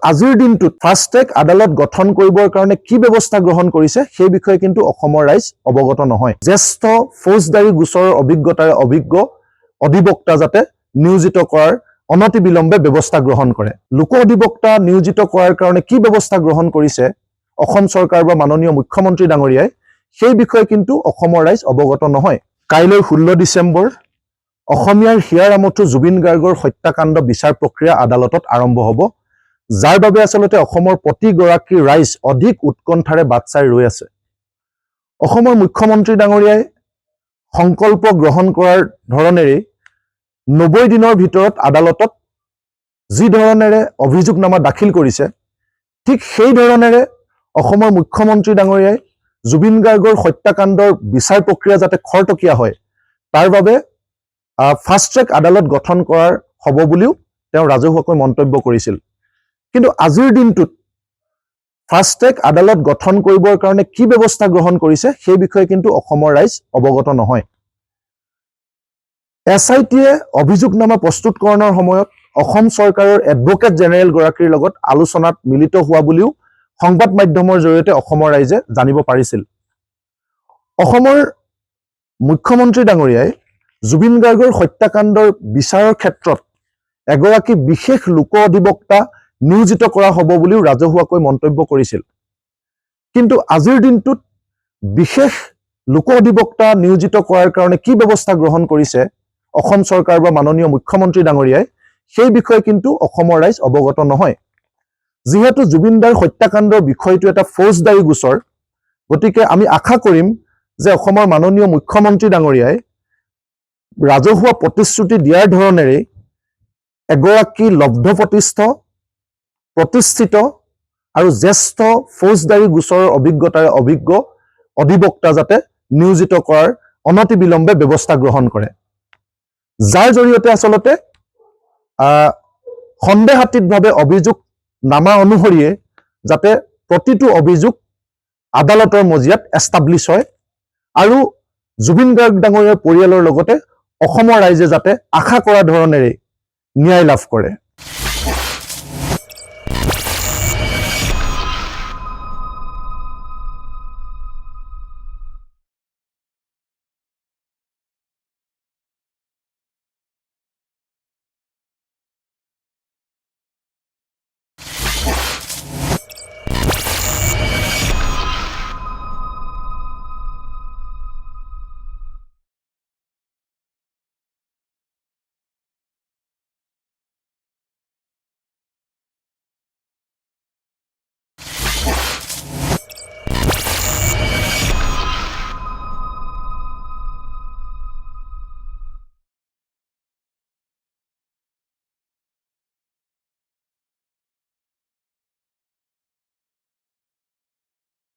আজিৰ দিনটোত fast track আদালত গঠন কৰিবৰ কাৰণে কি ব্যৱস্থা গ্ৰহণ কৰিছে সেই বিষয়ে কিন্তু অসমৰ ৰাইজ অৱগত নহয়। জ্যেষ্ঠ ফৌজদাৰী গোচৰৰ অভিজ্ঞতাৰে অভিজ্ঞ অধিবক্তা যাতে নিয়োজিত কৰাৰ অনতি বিলম্বে ব্যৱস্থা গ্ৰহণ কৰে। লোক অধিবক্তা নিয়োজিত কৰাৰ কাৰণে কি ব্যৱস্থা গ্ৰহণ কৰিছে অসম চৰকাৰ বা মাননীয় মুখ্যমন্ত্ৰী ডাঙৰীয়াই সেই বিষয়ে কিন্তু অসমৰ ৰাইজ অৱগত নহয়। কাইলৈ 16 ডিচেম্বৰ অসমীয়াৰ হিয়াৰ আমঠু জুবিন গাৰ্গৰ হত্যাকাণ্ড বিচাৰ প্ৰক্ৰিয়া আদালতত আৰম্ভ হ'ব, যাৰ বাবে আচলতে অসমৰ প্ৰতিগৰাকী ৰাইজ অধিক উৎকণ্ঠাৰে বাট চাই ৰৈ আছে। অসমৰ মুখ্যমন্ত্ৰী ডাঙৰীয়াই সংকল্প গ্ৰহণ কৰাৰ ধৰণেৰে 90 দিনৰ ভিতৰত আদালতত যি ধৰণেৰে অভিযোগনামা দাখিল কৰিছে, ঠিক সেই ধৰণেৰে অসমৰ মুখ্যমন্ত্ৰী ডাঙৰীয়াই জুবিন গাৰ্গৰ হত্যাকাণ্ডৰ বিচাৰ প্ৰক্ৰিয়া যাতে খৰতকীয়া হয় তাৰ বাবে ফাষ্ট ট্ৰেক আদালত গঠন কৰাৰ হ'ব বুলিও তেওঁ ৰাজহুৱাকৈ মন্তব্য কৰিছিল। কিন্তু আজিৰ দিনটোত ফাষ্ট ট্ৰেক আদালত গঠন কৰিবৰ কাৰণে কি ব্যৱস্থা গ্ৰহণ কৰিছে সেই বিষয়ে কিন্তু অসমৰ ৰাইজ অৱগত নহয়। SITয়ে অভিযোগনামা প্ৰস্তুতকৰণৰ সময়ত অসম চৰকাৰৰ এডভোকেট জেনেৰেল গৰাকীৰ লগত আলোচনাত মিলিত হোৱা বুলিও সংবাদ মাধ্যমৰ জৰিয়তে অসমৰ ৰাইজে জানিব পাৰিছিল। অসমৰ মুখ্যমন্ত্ৰী ডাঙৰীয়াই জুবিন গাৰ্গৰ হত্যাকাণ্ডৰ বিচাৰৰ ক্ষেত্ৰত এগৰাকী বিশেষ লোক অধিবক্তা নিয়োজিত কৰা হ'ব বুলিও ৰাজহুৱাকৈ মন্তব্য কৰিছিল। কিন্তু আজিৰ দিনটোত বিশেষ লোক অধিবক্তা নিয়োজিত কৰাৰ কাৰণে কি ব্যৱস্থা গ্ৰহণ কৰিছে অসম চৰকাৰ বা মাননীয় মুখ্যমন্ত্ৰী ডাঙৰীয়াই সেই বিষয়ে কিন্তু অসমৰ ৰাইজ অৱগত নহয়। যিহেতু জুবিন দাৰ হত্যাকাণ্ডৰ বিষয়টো এটা ফৌজদাৰী গোচৰ, গতিকে আমি আশা কৰিম যে অসমৰ মাননীয় মুখ্যমন্ত্ৰী ডাঙৰীয়াই ৰাজহুৱা প্ৰতিশ্ৰুতি দিয়াৰ ধৰণেৰে এগৰাকী প্ৰতিষ্ঠিত আৰু জ্যেষ্ঠ ফৌজদাৰী গোচৰৰ অভিজ্ঞতাৰে অভিজ্ঞ অধিবক্তা যাতে নিয়োজিত কৰাৰ অনতি বিলম্বে ব্যৱস্থা গ্ৰহণ কৰে, যাৰ জৰিয়তে আচলতে সন্দেহাতীতভাৱে অভিযোগ নামা অনুসৰিয়ে যাতে প্ৰতিটো অভিযোগ আদালতৰ মজিয়াত এষ্টাব্লিছ হয় আৰু জুবিন গাৰ্গ ডাঙৰীয়াৰ পৰিয়ালৰ লগতে অসমৰ ৰাইজে যাতে আশা কৰা ধৰণেৰে ন্যায় লাভ কৰে।